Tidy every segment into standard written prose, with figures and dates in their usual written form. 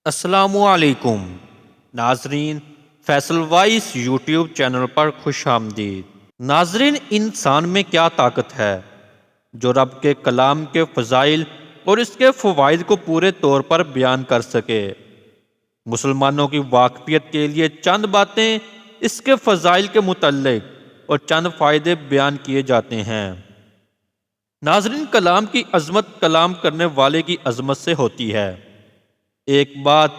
السلام علیکم ناظرین، فیصل وائس یوٹیوب چینل پر خوش آمدید۔ ناظرین، انسان میں کیا طاقت ہے جو رب کے کلام کے فضائل اور اس کے فوائد کو پورے طور پر بیان کر سکے؟ مسلمانوں کی واقفیت کے لیے چند باتیں اس کے فضائل کے متعلق اور چند فائدے بیان کیے جاتے ہیں۔ ناظرین، کلام کی عظمت کلام کرنے والے کی عظمت سے ہوتی ہے۔ ایک بات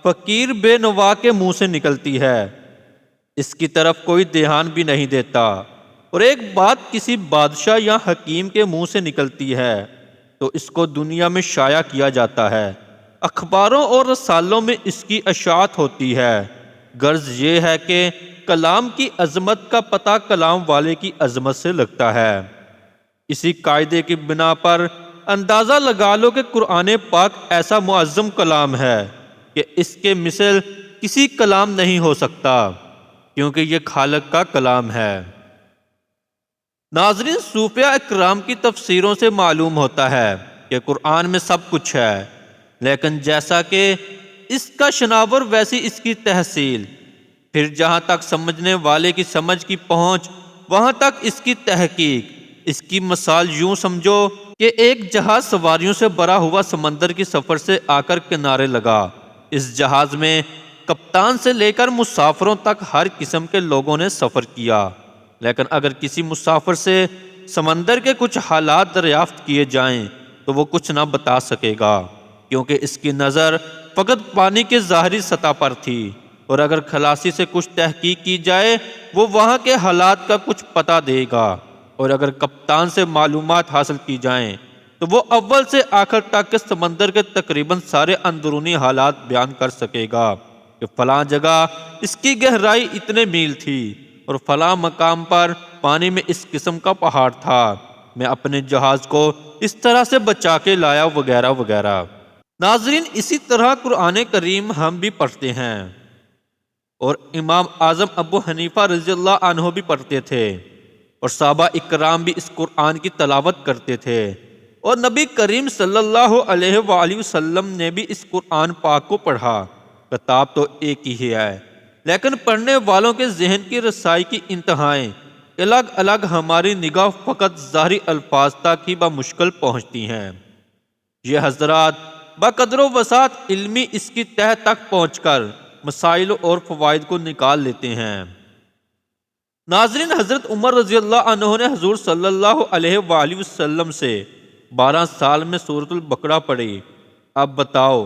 فقیر بے نوا کے منہ سے نکلتی ہے، اس کی طرف کوئی دھیان بھی نہیں دیتا، اور ایک بات کسی بادشاہ یا حکیم کے منہ سے نکلتی ہے تو اس کو دنیا میں شائع کیا جاتا ہے، اخباروں اور رسالوں میں اس کی اشاعت ہوتی ہے۔ غرض یہ ہے کہ کلام کی عظمت کا پتہ کلام والے کی عظمت سے لگتا ہے۔ اسی قاعدے کی بنا پر اندازہ لگا لو کہ قرآن پاک ایسا معظم کلام ہے کہ اس کے مثل کسی کلام نہیں ہو سکتا، کیونکہ یہ خالق کا کلام ہے۔ ناظرین، صوفیاء اکرام کی تفسیروں سے معلوم ہوتا ہے کہ قرآن میں سب کچھ ہے، لیکن جیسا کہ اس کا شناور ویسی اس کی تحصیل، پھر جہاں تک سمجھنے والے کی سمجھ کی پہنچ وہاں تک اس کی تحقیق۔ اس کی مثال یوں سمجھو کہ ایک جہاز سواریوں سے بھرا ہوا سمندر کی سفر سے آ کر کنارے لگا۔ اس جہاز میں کپتان سے لے کر مسافروں تک ہر قسم کے لوگوں نے سفر کیا، لیکن اگر کسی مسافر سے سمندر کے کچھ حالات دریافت کیے جائیں تو وہ کچھ نہ بتا سکے گا، کیونکہ اس کی نظر فقط پانی کے ظاہری سطح پر تھی، اور اگر خلاصی سے کچھ تحقیق کی جائے وہ وہاں کے حالات کا کچھ پتہ دے گا، اور اگر کپتان سے معلومات حاصل کی جائیں تو وہ اول سے آخر تک کے سمندر کے تقریباً سارے اندرونی حالات بیان کر سکے گا کہ فلاں جگہ اس کی گہرائی اتنے میل تھی اور فلاں مقام پر پانی میں اس قسم کا پہاڑ تھا، میں اپنے جہاز کو اس طرح سے بچا کے لایا، وغیرہ وغیرہ۔ ناظرین، اسی طرح قرآن کریم ہم بھی پڑھتے ہیں، اور امام اعظم ابو حنیفہ رضی اللہ عنہ بھی پڑھتے تھے، اور صحابہ اکرام بھی اس قرآن کی تلاوت کرتے تھے، اور نبی کریم صلی اللہ علیہ وآلہ وسلم نے بھی اس قرآن پاک کو پڑھا۔ کتاب تو ایک ہی ہے، لیکن پڑھنے والوں کے ذہن کی رسائی کی انتہائیں الگ الگ ہماری نگاہ فقط ظاہری الفاظ تک ہی بمشکل پہنچتی ہیں۔ یہ حضرات بقدر و وسعت علمی اس کی تہ تک پہنچ کر مسائل اور فوائد کو نکال لیتے ہیں۔ ناظرین، حضرت عمر رضی اللہ عنہ نے حضور صلی اللہ علیہ وآلہ وسلم سے 12 سال میں سورۃ البقرہ پڑھی۔ اب بتاؤ،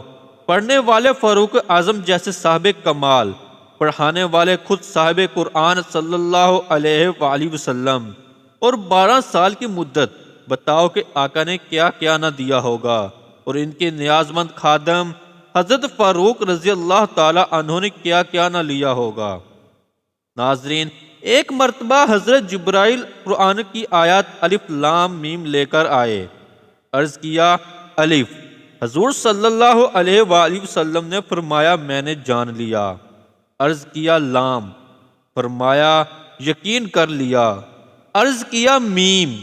پڑھنے والے فاروق اعظم جیسے صاحب کمال، پڑھانے والے خود صاحب قرآن صلی اللہ علیہ وآلہ وسلم، اور 12 سال کی مدت، بتاؤ کہ آقا نے کیا کیا نہ دیا ہوگا، اور ان کے نیاز مند خادم حضرت فاروق رضی اللہ تعالی عنہ نے کیا کیا نہ لیا ہوگا۔ ناظرین، ایک مرتبہ حضرت جبرائیل قرآن کی آیات الف لام میم لے کر آئے۔ عرض کیا الف، حضور صلی اللہ علیہ وآلہ وسلم نے فرمایا میں نے جان لیا۔ عرض کیا لام، فرمایا یقین کر لیا۔ عرض کیا میم،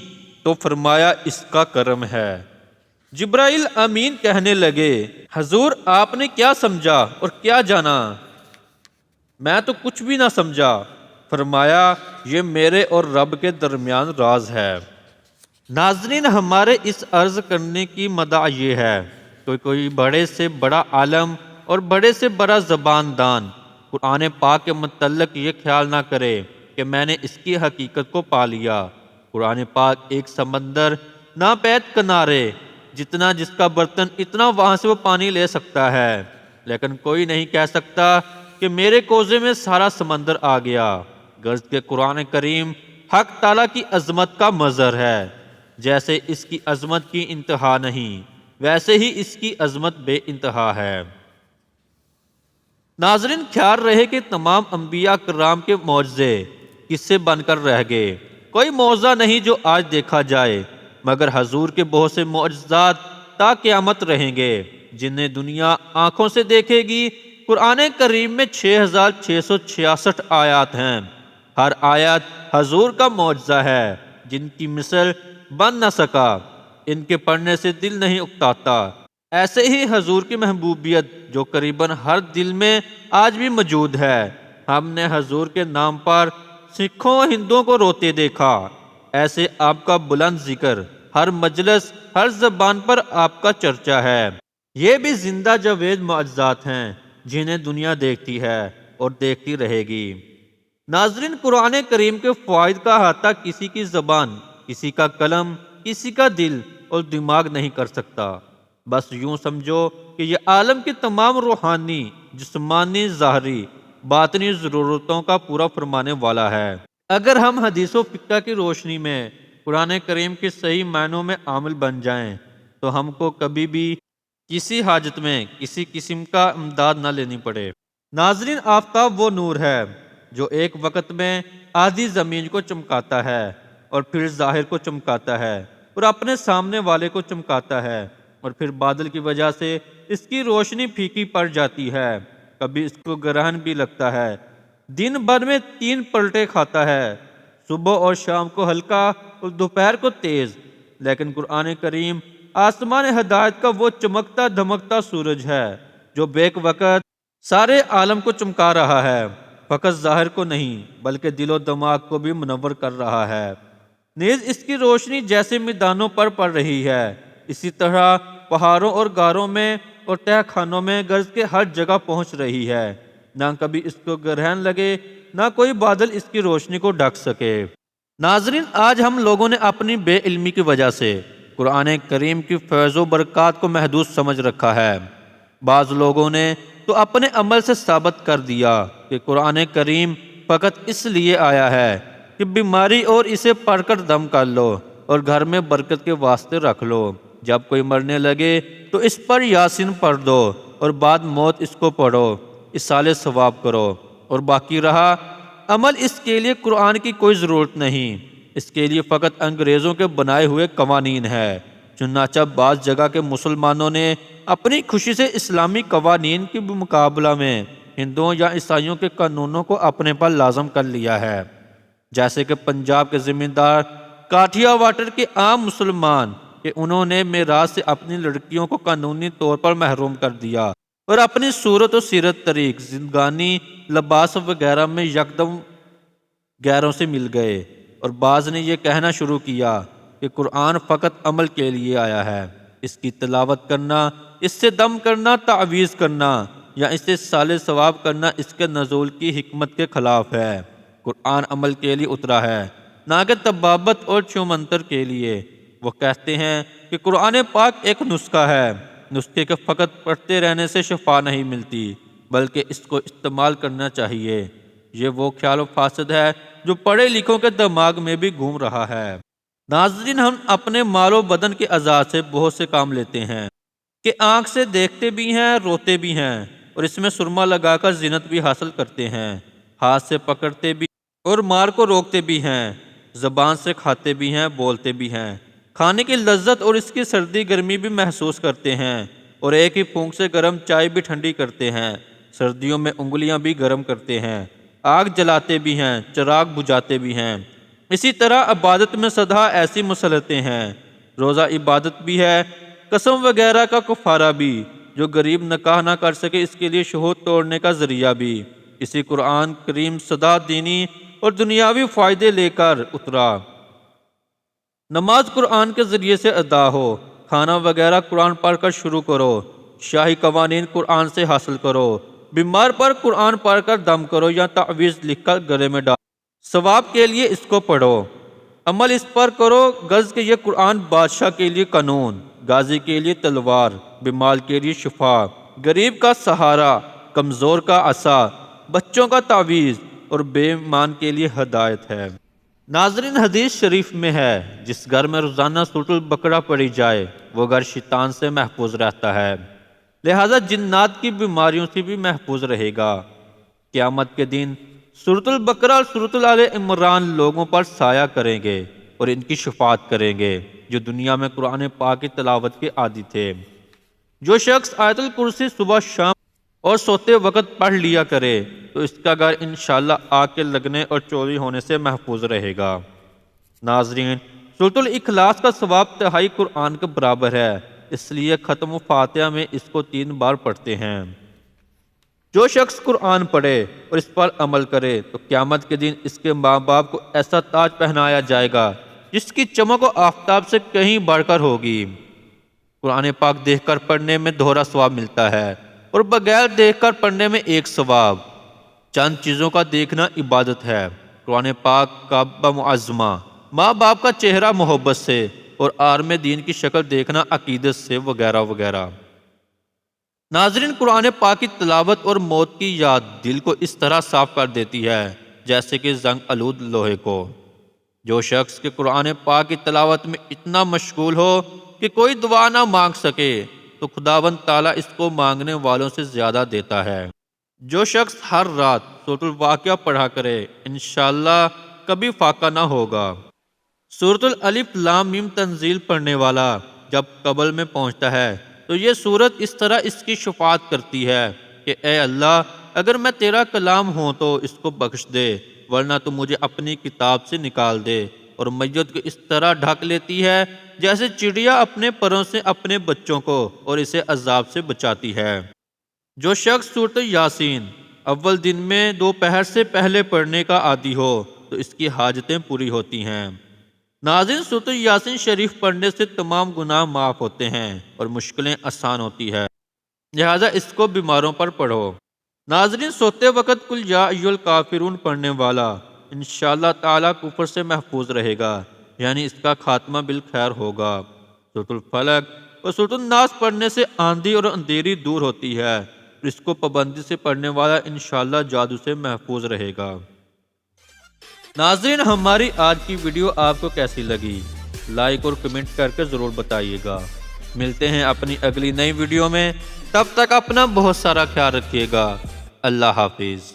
تو فرمایا اس کا کرم ہے۔ جبرائیل امین کہنے لگے حضور آپ نے کیا سمجھا اور کیا جانا؟ میں تو کچھ بھی نہ سمجھا۔ فرمایا یہ میرے اور رب کے درمیان راز ہے۔ ناظرین، ہمارے اس عرض کرنے کی مدعا یہ ہے کہ کوئی بڑے سے بڑا عالم اور بڑے سے بڑا زبان دان قرآن پاک کے متعلق یہ خیال نہ کرے کہ میں نے اس کی حقیقت کو پا لیا۔ قرآن پاک ایک سمندر ناپید کنارے، جتنا جس کا برتن اتنا وہاں سے وہ پانی لے سکتا ہے، لیکن کوئی نہیں کہہ سکتا کہ میرے کوزے میں سارا سمندر آ گیا۔ غرض کہ قرآن کریم حق تعالیٰ کی عظمت کا مظہر ہے۔ جیسے اس کی عظمت کی انتہا نہیں، ویسے ہی اس کی عظمت بے انتہا ہے۔ ناظرین، خیال رہے کہ تمام انبیاء کرام کے معجزے قصے بن کر رہ گئے۔ کوئی معجزہ نہیں جو آج دیکھا جائے، مگر حضور کے بہت سے معجزات تا قیامت رہیں گے، جنہیں دنیا آنکھوں سے دیکھے گی۔ قرآن کریم میں 6666 آیات ہیں۔ ہر آیت حضور کا معجزہ ہے، جن کی مثل بن نہ سکا۔ ان کے پڑھنے سے دل نہیں اکتاتا۔ ایسے ہی حضور کی محبوبیت جو قریباً ہر دل میں آج بھی موجود ہے۔ ہم نے حضور کے نام پر سکھوں و ہندوؤں کو روتے دیکھا، ایسے آپ کا بلند ذکر ہر مجلس ہر زبان پر آپ کا چرچا ہے۔ یہ بھی زندہ جاوید معجزات ہیں جنہیں دنیا دیکھتی ہے اور دیکھتی رہے گی۔ ناظرین، قرآن کریم کے فوائد کا احاطہ کسی کی زبان، کسی کا قلم، کسی کا دل اور دماغ نہیں کر سکتا۔ بس یوں سمجھو کہ یہ عالم کی تمام روحانی، جسمانی، ظاہری، باطنی ضرورتوں کا پورا فرمانے والا ہے۔ اگر ہم حدیث و فقہ کی روشنی میں قرآن کریم کے صحیح معنوں میں عامل بن جائیں تو ہم کو کبھی بھی کسی حاجت میں کسی قسم کا امداد نہ لینی پڑے۔ ناظرین، آفتاب وہ نور ہے جو ایک وقت میں آدھی زمین کو چمکاتا ہے اور پھر ظاہر کو چمکاتا ہے اور اپنے سامنے والے کو چمکاتا ہے، اور پھر بادل کی وجہ سے اس کی روشنی پھیکی پڑ جاتی ہے، کبھی اس کو گرہن بھی لگتا ہے، دن بھر میں 3 پلٹے کھاتا ہے، صبح اور شام کو ہلکا اور دوپہر کو تیز۔ لیکن قرآن کریم آسمان ہدایت کا وہ چمکتا دھمکتا سورج ہے جو بیک وقت سارے عالم کو چمکا رہا ہے، فقط ظاہر کو نہیں بلکہ دل و دماغ کو بھی منور کر رہا ہے۔ نیز اس کی روشنی جیسے میدانوں پر پڑ رہی ہے، اسی طرح پہاڑوں اور غاروں میں اور تہ خانوں میں گرج کے ہر جگہ پہنچ رہی ہے۔ نہ کبھی اس کو گرہن لگے، نہ کوئی بادل اس کی روشنی کو ڈھک سکے۔ ناظرین، آج ہم لوگوں نے اپنی بے علمی کی وجہ سے قرآن کریم کی فیض و برکات کو محدود سمجھ رکھا ہے۔ بعض لوگوں نے تو اپنے عمل سے ثابت کر دیا کہ قرآن کریم فقط اس لیے آیا ہے کہ بیماری اور اسے پڑھ کر دم کر لو اور گھر میں برکت کے واسطے رکھ لو، جب کوئی مرنے لگے تو اس پر یاسین پڑھ دو اور بعد موت اس کو پڑھو، اصالِ ثواب کرو، اور باقی رہا عمل، اس کے لیے قرآن کی کوئی ضرورت نہیں، اس کے لیے فقط انگریزوں کے بنائے ہوئے قوانین ہے۔ چنانچہ بعض جگہ کے مسلمانوں نے اپنی خوشی سے اسلامی قوانین کے مقابلہ میں ہندوؤں یا عیسائیوں کے قانونوں کو اپنے پر لازم کر لیا ہے، جیسے کہ پنجاب کے زمیندار کاٹھیا واٹر کے عام مسلمان کہ انہوں نے میراث سے اپنی لڑکیوں کو قانونی طور پر محروم کر دیا اور اپنی صورت و سیرت، طریق زندگانی، لباس وغیرہ میں یکدم غیروں سے مل گئے، اور بعض نے یہ کہنا شروع کیا کہ قرآن فقط عمل کے لیے آیا ہے، اس کی تلاوت کرنا، اس سے دم کرنا، تعویذ کرنا یا اس سے صالح ثواب کرنا اس کے نزول کی حکمت کے خلاف ہے۔ قرآن عمل کے لیے اترا ہے، نہ کہ طبابت اور چھومنتر کے لیے۔ وہ کہتے ہیں کہ قرآن پاک ایک نسخہ ہے، نسخے کے فقط پڑھتے رہنے سے شفا نہیں ملتی بلکہ اس کو استعمال کرنا چاہیے۔ یہ وہ خیال و فاسد ہے جو پڑھے لکھوں کے دماغ میں بھی گھوم رہا ہے۔ ناظرین، ہم اپنے مال و بدن کے اعضاء سے بہت سے کام لیتے ہیں کہ آنکھ سے دیکھتے بھی ہیں، روتے بھی ہیں، اور اس میں سرما لگا کر زینت بھی حاصل کرتے ہیں، ہاتھ سے پکڑتے بھی اور مار کو روکتے بھی ہیں، زبان سے کھاتے بھی ہیں، بولتے بھی ہیں، کھانے کی لذت اور اس کی سردی گرمی بھی محسوس کرتے ہیں، اور ایک ہی پھونک سے گرم چائے بھی ٹھنڈی کرتے ہیں، سردیوں میں انگلیاں بھی گرم کرتے ہیں، آگ جلاتے بھی ہیں، چراغ بجھاتے بھی ہیں۔ اسی طرح عبادت میں سدا ایسی مسلطیں ہیں، روزہ عبادت بھی ہے، قسم وغیرہ کا کفارہ بھی، جو غریب نکاح نہ کر سکے اس کے لیے شہود توڑنے کا ذریعہ بھی۔ اسی قرآن کریم سدا دینی اور دنیاوی فائدے لے کر اترا۔ نماز قرآن کے ذریعے سے ادا ہو، کھانا وغیرہ قرآن پڑھ کر شروع کرو، شاہی قوانین قرآن سے حاصل کرو، بیمار پر قرآن پڑھ کر دم کرو یا تعویذ لکھ کر گلے میں ڈال، ثواب کے لیے اس کو پڑھو، عمل اس پر کرو، غرض کہ یہ قرآن بادشاہ کے لیے قانون، غازی کے لیے تلوار، بیمار کے لیے شفا، غریب کا سہارا، کمزور کا عصا، بچوں کا تعویذ اور بے ایمان کے لیے ہدایت ہے۔ ناظرین، حدیث شریف میں ہے، جس گھر میں روزانہ سورۃ البقرہ پڑھی جائے وہ گھر شیطان سے محفوظ رہتا ہے، لہذا جنات کی بیماریوں سے بھی محفوظ رہے گا۔ قیامت کے دن سورۃ البقرہ اور سورۃ آل عمران لوگوں پر سایہ کریں گے اور ان کی شفاعت کریں گے جو دنیا میں قرآن پاک کی تلاوت کے عادی تھے۔ جو شخص آیت الکرسی صبح شام اور سوتے وقت پڑھ لیا کرے تو اس کا گھر انشاءاللہ آگ کے لگنے اور چوری ہونے سے محفوظ رہے گا۔ ناظرین، سورۃ الاخلاص کا ثواب تہائی قرآن کے برابر ہے، اس لیے ختم فاتحہ میں اس کو 3 بار پڑھتے ہیں۔ جو شخص قرآن پڑھے اور اس پر عمل کرے تو قیامت کے دن اس کے ماں باپ کو ایسا تاج پہنایا جائے گا جس کی چمک و آفتاب سے کہیں بڑھ کر ہوگی۔ قرآن پاک دیکھ کر پڑھنے میں دوہرا ثواب ملتا ہے اور بغیر دیکھ کر پڑھنے میں ایک ثواب۔ چند چیزوں کا دیکھنا عبادت ہے: قرآن پاک کعبہ معظمہ، ماں باپ کا چہرہ محبت سے اور عالم دین کی شکل دیکھنا عقیدت سے، وغیرہ وغیرہ۔ ناظرین، قرآن پاک کی تلاوت اور موت کی یاد دل کو اس طرح صاف کر دیتی ہے جیسے کہ زنگ آلود لوہے کو۔ جو شخص کے قرآن پاک کی تلاوت میں اتنا مشغول ہو کہ کوئی دعا نہ مانگ سکے تو خداوند تعالیٰ اس کو مانگنے والوں سے زیادہ دیتا ہے۔ جو شخص ہر رات سورۃ الواقعہ پڑھا کرے انشاءاللہ کبھی فاقہ نہ ہوگا۔ سورۃ الالف لام میم تنزیل پڑھنے والا جب قبر میں پہنچتا ہے تو یہ سورت اس طرح اس کی شفاعت کرتی ہے کہ اے اللہ، اگر میں تیرا کلام ہوں تو اس کو بخش دے، ورنہ تو مجھے اپنی کتاب سے نکال دے۔ اور میت کو اس طرح ڈھک لیتی ہے جیسے چڑیا اپنے پروں سے اپنے بچوں کو، اور اسے عذاب سے بچاتی ہے۔ جو شخص سورۃ یاسین اول دن میں دوپہر سے پہلے پڑھنے کا عادی ہو تو اس کی حاجتیں پوری ہوتی ہیں۔ ناظرین، سورۃ یاسین شریف پڑھنے سے تمام گناہ معاف ہوتے ہیں اور مشکلیں آسان ہوتی ہے، لہذا اس کو بیماروں پر پڑھو۔ ناظرین، سوتے وقت قل یا ایھا الکافرون پڑھنے والا انشاءاللہ تعالیٰ کفر سے محفوظ رہے گا، یعنی اس کا خاتمہ بالخیر ہوگا۔ سورۃ الفلق اور سورۃ الناس پڑھنے سے آندھی اور اندھیری دور ہوتی ہے، اور اس کو پابندی سے پڑھنے والا انشاءاللہ جادو سے محفوظ رہے گا۔ ناظرین، ہماری آج کی ویڈیو آپ کو کیسی لگی؟ لائک اور کمنٹ کر کے ضرور بتائیے گا۔ ملتے ہیں اپنی اگلی نئی ویڈیو میں، تب تک اپنا بہت سارا خیال رکھیے گا۔ اللہ حافظ۔